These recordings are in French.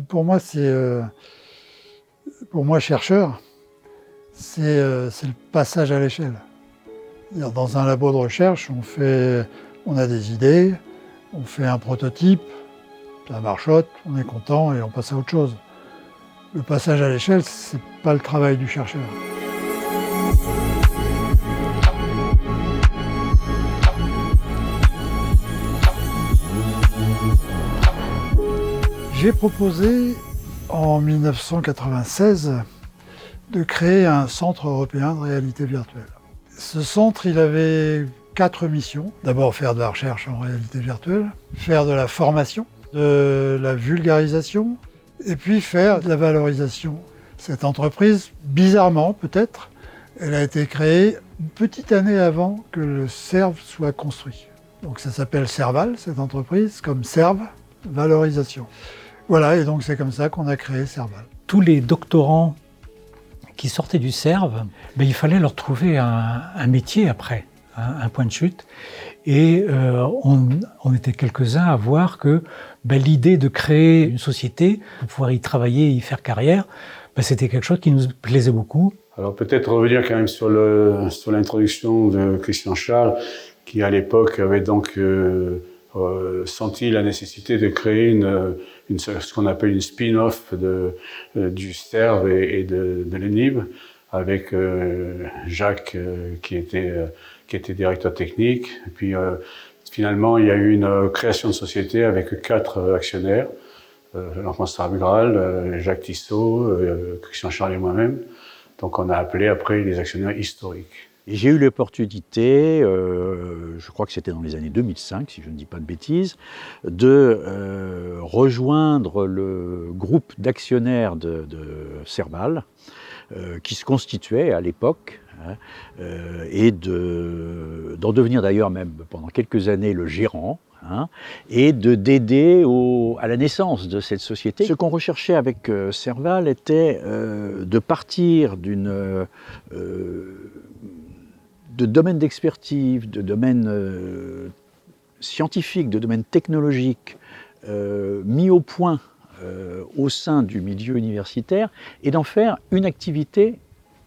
pour moi, pour moi, chercheur, c'est le passage à l'échelle. Dans un labo de recherche, on a des idées, on fait un prototype, ça marchote, on est content et on passe à autre chose. Le passage à l'échelle, c'est pas le travail du chercheur. J'ai proposé en 1996 de créer un centre européen de réalité virtuelle. Ce centre, il avait 4 missions. D'abord, faire de la recherche en réalité virtuelle, faire de la formation, de la vulgarisation, et puis faire de la valorisation. Cette entreprise, bizarrement peut-être, elle a été créée une petite année avant que le CERV soit construit. Donc ça s'appelle Serval, cette entreprise, comme Serve, valorisation. Voilà, et donc c'est comme ça qu'on a créé Serval. Tous les doctorants qui sortaient du CERV, il fallait leur trouver un métier après, un point de chute. Et on était quelques-uns à voir que l'idée de créer une société pour pouvoir y travailler, y faire carrière, c'était quelque chose qui nous plaisait beaucoup. Alors peut-être revenir quand même sur l'introduction de Christian Charles, qui à l'époque avait donc senti la nécessité de créer ce qu'on appelle une spin-off du CERV et de l'ENIB, avec Jacques qui était directeur technique. Et puis finalement, il y a eu une création de société avec 4 actionnaires, Jean-François Graal, Jacques Tissot, Christian Charles et moi-même. Donc on a appelé après les actionnaires historiques. J'ai eu l'opportunité, je crois que c'était dans les années 2005, si je ne dis pas de bêtises, de rejoindre le groupe d'actionnaires de Serval, qui se constituait à l'époque, et d'en devenir d'ailleurs même pendant quelques années le gérant, et d'aider à la naissance de cette société. Ce qu'on recherchait avec Serval était de partir de domaines d'expertise, de domaines scientifiques, de domaines technologiques mis au point au sein du milieu universitaire et d'en faire une activité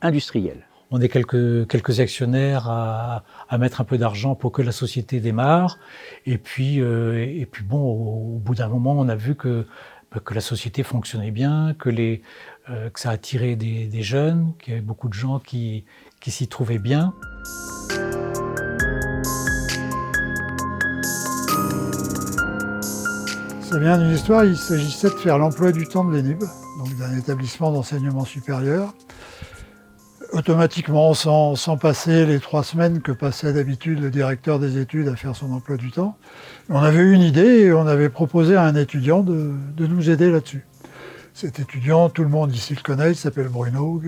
industrielle. On est quelques actionnaires à mettre un peu d'argent pour que la société démarre. Et puis au bout d'un moment, on a vu que la société fonctionnait bien, que ça attirait des jeunes, qu'il y avait beaucoup de gens qui s'y trouvaient bien. Ça vient d'une histoire, il s'agissait de faire l'emploi du temps de l'ENIB, donc d'un établissement d'enseignement supérieur. Automatiquement, sans passer les 3 semaines que passait d'habitude le directeur des études à faire son emploi du temps, on avait eu une idée et on avait proposé à un étudiant de nous aider là-dessus. Cet étudiant, tout le monde ici le connaît, il s'appelle Bruno.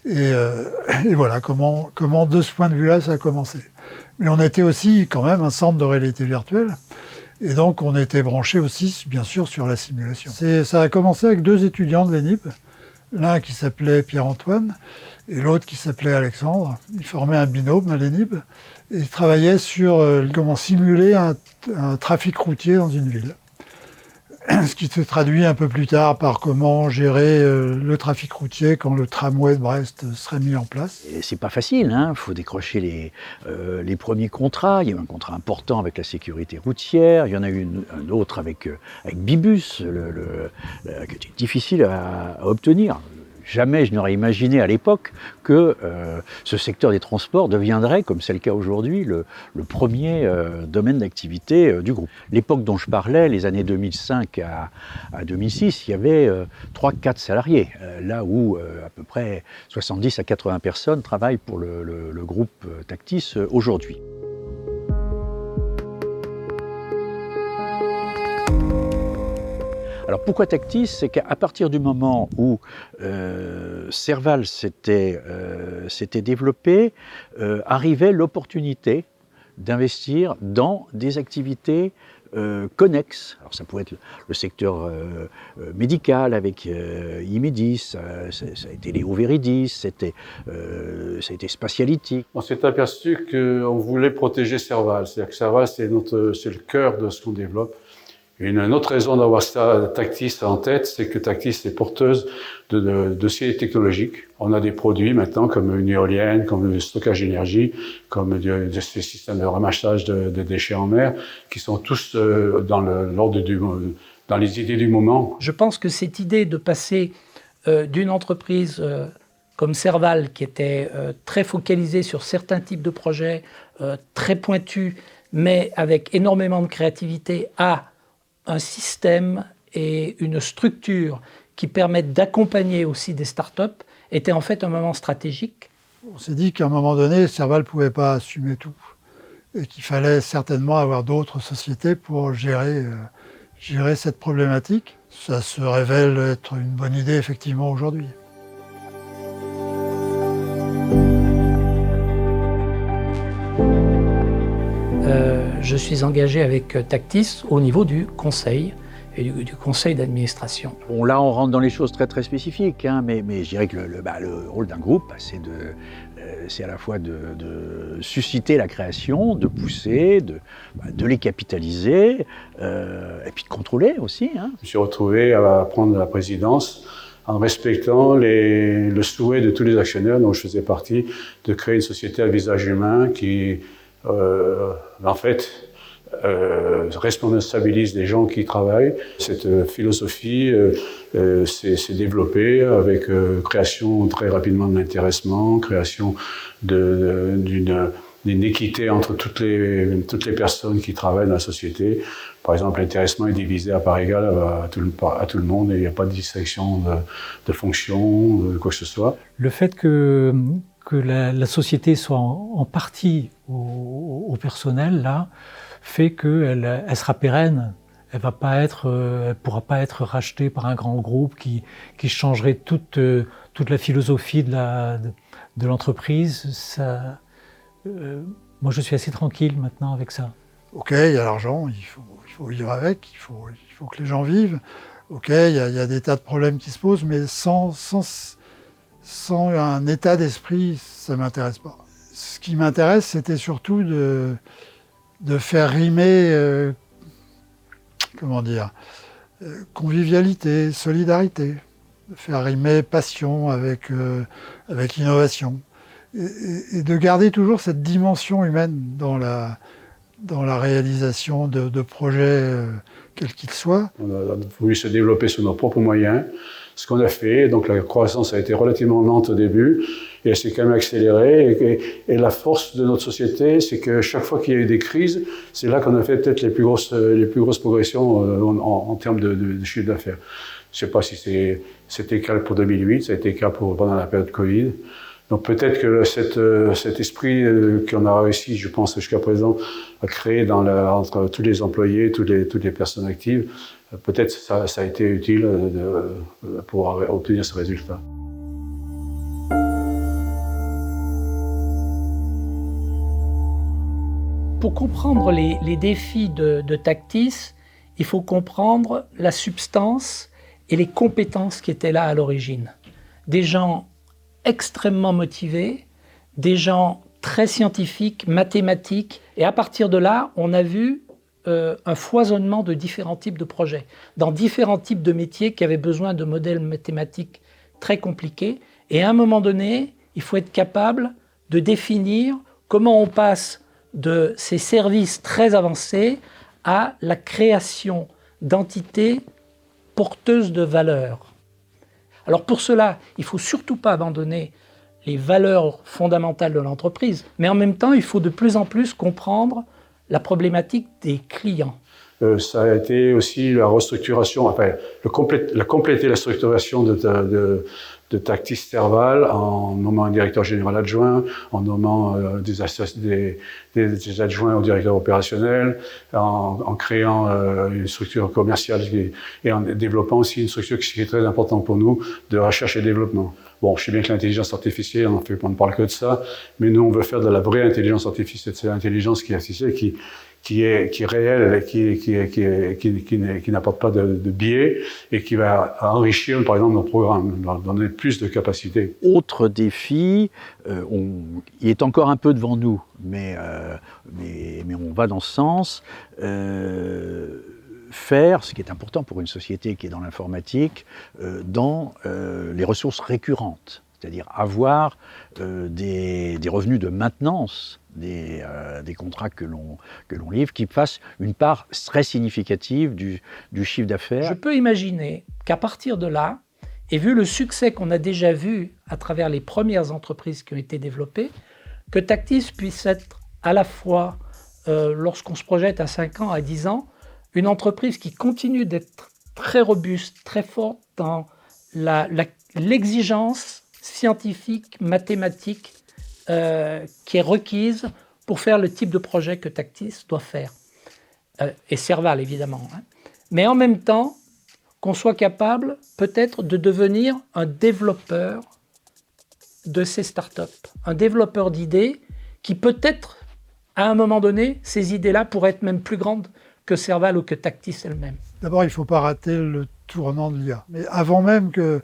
Et voilà comment de ce point de vue-là, ça a commencé. Mais on était aussi quand même un centre de réalité virtuelle. Et donc on était branché aussi, bien sûr, sur la simulation. Ça a commencé avec 2 étudiants de l'ENIB, l'un qui s'appelait Pierre-Antoine et l'autre qui s'appelait Alexandre. Ils formaient un binôme à l'ENIB et ils travaillaient sur comment simuler un trafic routier dans une ville. Ce qui se traduit un peu plus tard par comment gérer le trafic routier quand le tramway de Brest serait mis en place. Et c'est pas facile, il faut décrocher les premiers contrats. Il y a eu un contrat important avec la sécurité routière, il y en a eu un autre avec Bibus, qui était difficile à obtenir. Jamais je n'aurais imaginé à l'époque que ce secteur des transports deviendrait, comme c'est le cas aujourd'hui, le premier domaine d'activité du groupe. L'époque dont je parlais, les années 2005 à 2006, il y avait 3-4 salariés, là où à peu près 70 à 80 personnes travaillent pour le groupe Tactis aujourd'hui. Alors pourquoi Tactis? C'est qu'à partir du moment où Serval s'était développé, arrivait l'opportunité d'investir dans des activités connexes. Alors ça pouvait être le secteur médical avec Imedis, ça a été Léo Veridis, ça a été Spatiality. On s'est aperçu qu'on voulait protéger Serval. C'est-à-dire que Serval, c'est le cœur de ce qu'on développe. Une autre raison d'avoir Tactis en tête, c'est que Tactis est porteuse de dossiers technologiques. On a des produits maintenant comme une éolienne, comme le stockage d'énergie, comme des systèmes de ramassage de déchets en mer, qui sont tous dans les idées du moment. Je pense que cette idée de passer d'une entreprise comme Serval, qui était très focalisée sur certains types de projets, très pointus, mais avec énormément de créativité, à un système et une structure qui permettent d'accompagner aussi des startups, était en fait un moment stratégique. On s'est dit qu'à un moment donné, Serval ne pouvait pas assumer tout et qu'il fallait certainement avoir d'autres sociétés pour gérer cette problématique. Ça se révèle être une bonne idée effectivement aujourd'hui. Je suis engagé avec Tactis au niveau du conseil et du conseil d'administration. Bon, là, on rentre dans les choses très très spécifiques, hein, mais je dirais que le rôle d'un groupe, c'est à la fois de susciter la création, de pousser, de les capitaliser, et puis de contrôler aussi. Hein. Je me suis retrouvé à prendre la présidence en respectant le souhait de tous les actionnaires dont je faisais partie, de créer une société à visage humain qui en fait, responsabilise les gens qui travaillent. Cette philosophie s'est développée avec création très rapidement de l'intéressement, création d'une équité entre toutes les personnes qui travaillent dans la société. Par exemple, l'intéressement est divisé à part égale à tout le monde et il n'y a pas de distinction de fonction, de quoi que ce soit. Le fait que la société soit en partie au personnel, là, fait qu'elle sera pérenne. Elle pourra pas être rachetée par un grand groupe qui changerait toute la philosophie de l'entreprise. Moi, je suis assez tranquille maintenant avec ça. Ok, il y a l'argent, il faut vivre avec, il faut que les gens vivent. Ok, il y a des tas de problèmes qui se posent, mais sans un état d'esprit, ça ne m'intéresse pas. Ce qui m'intéresse, c'était surtout de faire rimer, convivialité, solidarité, de faire rimer passion avec l'innovation, et de garder toujours cette dimension humaine dans la réalisation de projets, quels qu'ils soient. On a voulu se développer sur nos propres moyens. Ce qu'on a fait, donc la croissance a été relativement lente au début, et elle s'est quand même accélérée. Et la force de notre société, c'est que chaque fois qu'il y a eu des crises, c'est là qu'on a fait peut-être les plus grosses progressions en termes de chiffre d'affaires. Je ne sais pas si c'était le cas pour 2008, ça a été le cas pendant la période Covid. Donc peut-être que cet esprit qu'on a réussi, je pense, jusqu'à présent, à créer entre tous les employés, toutes les personnes actives, peut-être ça a été utile pour obtenir ce résultat. Pour comprendre les défis de Tactis, il faut comprendre la substance et les compétences qui étaient là à l'origine. Des gens extrêmement motivés, des gens très scientifiques, mathématiques, et à partir de là, on a vu un foisonnement de différents types de projets, dans différents types de métiers qui avaient besoin de modèles mathématiques très compliqués. Et à un moment donné, il faut être capable de définir comment on passe de ces services très avancés à la création d'entités porteuses de valeur. Alors pour cela, il ne faut surtout pas abandonner les valeurs fondamentales de l'entreprise, mais en même temps, il faut de plus en plus comprendre la problématique des clients. Ça a été aussi la restructuration, enfin, compléter la structuration de Tactis Serval en nommant un directeur général adjoint, en nommant des adjoints au directeur opérationnel, en créant une structure commerciale et en développant aussi une structure qui est très importante pour nous, de recherche et développement. Bon, je sais bien que l'intelligence artificielle, on ne parle que de ça, mais nous, on veut faire de la vraie intelligence artificielle, c'est l'intelligence qui est artificielle, qui est réelle, qui n'apporte pas de biais et qui va enrichir, par exemple, nos programmes, leur donner plus de capacités. Autre défi, il est encore un peu devant nous, mais on va dans ce sens. faire ce qui est important pour une société qui est dans l'informatique, dans les ressources récurrentes, c'est-à-dire avoir des revenus de maintenance des contrats que l'on livre, qui fassent une part très significative du chiffre d'affaires. Je peux imaginer qu'à partir de là, et vu le succès qu'on a déjà vu à travers les premières entreprises qui ont été développées, que Tactis puisse être à la fois, lorsqu'on se projette à 5 ans, à 10 ans, une entreprise qui continue d'être très robuste, très forte dans l'exigence scientifique, mathématique qui est requise pour faire le type de projet que Tactis doit faire. Et Serval, évidemment. Hein. Mais en même temps, qu'on soit capable peut-être de devenir un développeur de ces startups, un développeur d'idées qui peut-être, à un moment donné, ces idées-là pourraient être même plus grandes que Serval ou que Tactis elle-même. D'abord, il ne faut pas rater le tournant de l'IA. Mais avant même que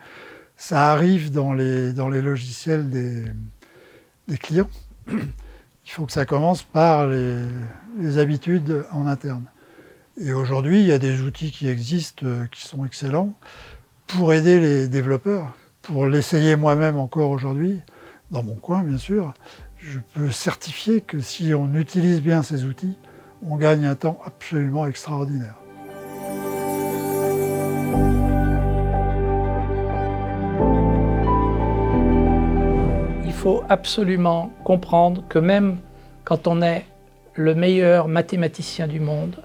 ça arrive dans les logiciels des clients, il faut que ça commence par les habitudes en interne. Et aujourd'hui, il y a des outils qui existent, qui sont excellents, pour aider les développeurs. Pour l'essayer moi-même encore aujourd'hui, dans mon coin bien sûr, je peux certifier que si on utilise bien ces outils, on gagne un temps absolument extraordinaire. Il faut absolument comprendre que même quand on est le meilleur mathématicien du monde,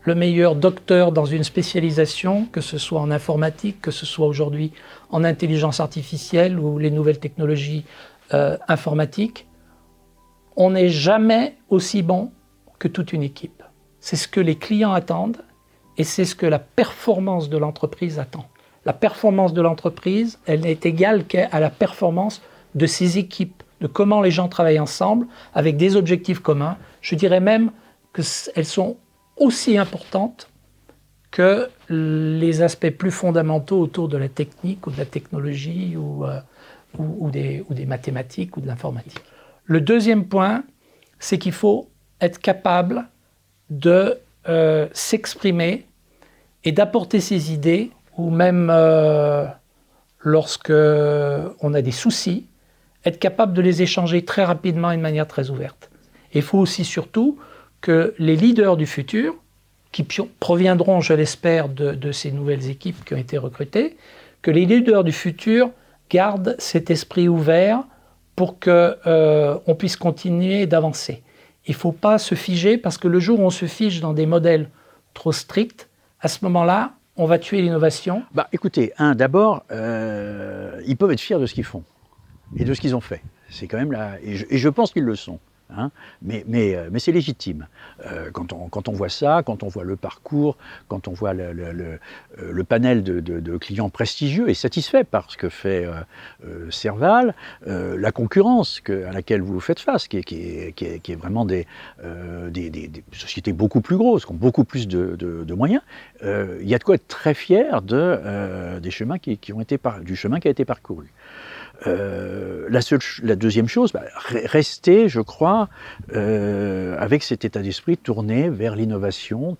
le meilleur docteur dans une spécialisation, que ce soit en informatique, que ce soit aujourd'hui en intelligence artificielle ou les nouvelles technologies informatiques, on n'est jamais aussi bon que toute une équipe. C'est ce que les clients attendent et c'est ce que la performance de l'entreprise attend. La performance de l'entreprise, elle n'est égale qu'à la performance de ses équipes, de comment les gens travaillent ensemble avec des objectifs communs. Je dirais même qu'elles sont aussi importantes que les aspects plus fondamentaux autour de la technique ou de la technologie ou des mathématiques ou de l'informatique. Le deuxième point, c'est qu'il faut être capable de s'exprimer et d'apporter ses idées, ou même lorsque on a des soucis, être capable de les échanger très rapidement et de manière très ouverte. Et il faut aussi surtout que les leaders du futur, qui proviendront, je l'espère, de ces nouvelles équipes qui ont été recrutées, que les leaders du futur gardent cet esprit ouvert pour qu'on puisse continuer d'avancer. Il ne faut pas se figer, parce que le jour où on se fige dans des modèles trop stricts, à ce moment-là, on va tuer l'innovation. Écoutez, d'abord, ils peuvent être fiers de ce qu'ils font et de ce qu'ils ont fait. C'est quand même là, et je pense qu'ils le sont. Hein, mais c'est légitime. Quand on voit ça, quand on voit le parcours, quand on voit le panel de clients prestigieux et satisfaits par ce que fait Serval, la concurrence à laquelle vous faites face, qui est vraiment des sociétés beaucoup plus grosses, qui ont beaucoup plus de moyens, il y a de quoi être très fier des chemins du chemin qui a été parcouru. La deuxième chose, rester, je crois, avec cet état d'esprit tourné vers l'innovation,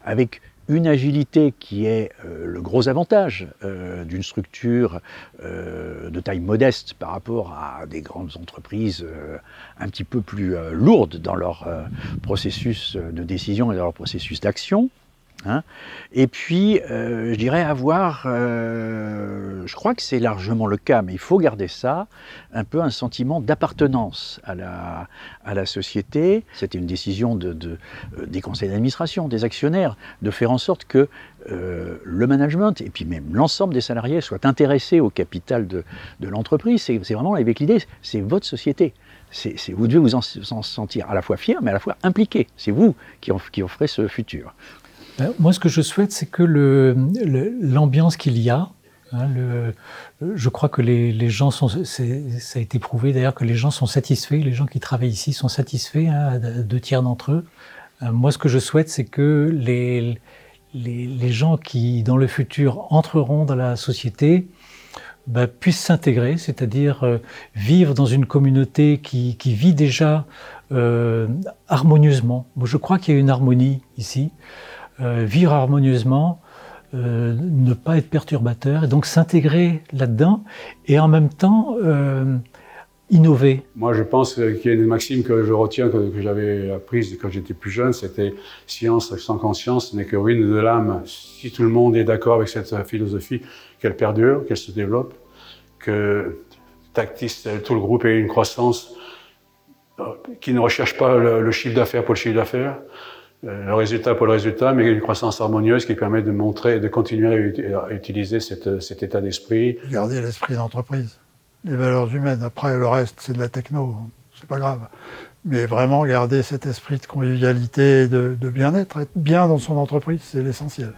avec une agilité qui est le gros avantage d'une structure de taille modeste par rapport à des grandes entreprises un petit peu plus lourdes dans leur processus de décision et dans leur processus d'action. Hein. Et puis, je dirais je crois que c'est largement le cas, mais il faut garder ça, un peu un sentiment d'appartenance à la société. C'était une décision des conseils d'administration, des actionnaires, de faire en sorte que le management et puis même l'ensemble des salariés soient intéressés au capital de l'entreprise. C'est vraiment avec l'idée, c'est votre société. Vous devez vous en sentir à la fois fier, mais à la fois impliqué. C'est vous qui offrez ce futur. Moi, ce que je souhaite, c'est que l'ambiance qu'il y a, je crois que les gens ça a été prouvé d'ailleurs que les gens sont satisfaits, les gens qui travaillent ici sont satisfaits, 2/3 d'entre eux. Moi, ce que je souhaite, c'est que les gens qui, dans le futur, entreront dans la société, puissent s'intégrer, c'est-à-dire vivre dans une communauté qui vit déjà harmonieusement. Moi, je crois qu'il y a une harmonie ici. vivre harmonieusement, ne pas être perturbateur, et donc s'intégrer là-dedans, et en même temps innover. Moi, je pense qu'il y a une maxime que je retiens, que j'avais apprise quand j'étais plus jeune, c'était « science sans conscience n'est que ruine de l'âme ». Si tout le monde est d'accord avec cette philosophie, qu'elle perdure, qu'elle se développe, que Tactis, tout le groupe ait une croissance qui ne recherche pas le chiffre d'affaires pour le chiffre d'affaires, le résultat pour le résultat, mais une croissance harmonieuse qui permet de montrer, de continuer à utiliser cet état d'esprit. Garder l'esprit d'entreprise, les valeurs humaines. Après, le reste, c'est de la techno, c'est pas grave. Mais vraiment garder cet esprit de convivialité et de bien-être, être bien dans son entreprise, c'est l'essentiel.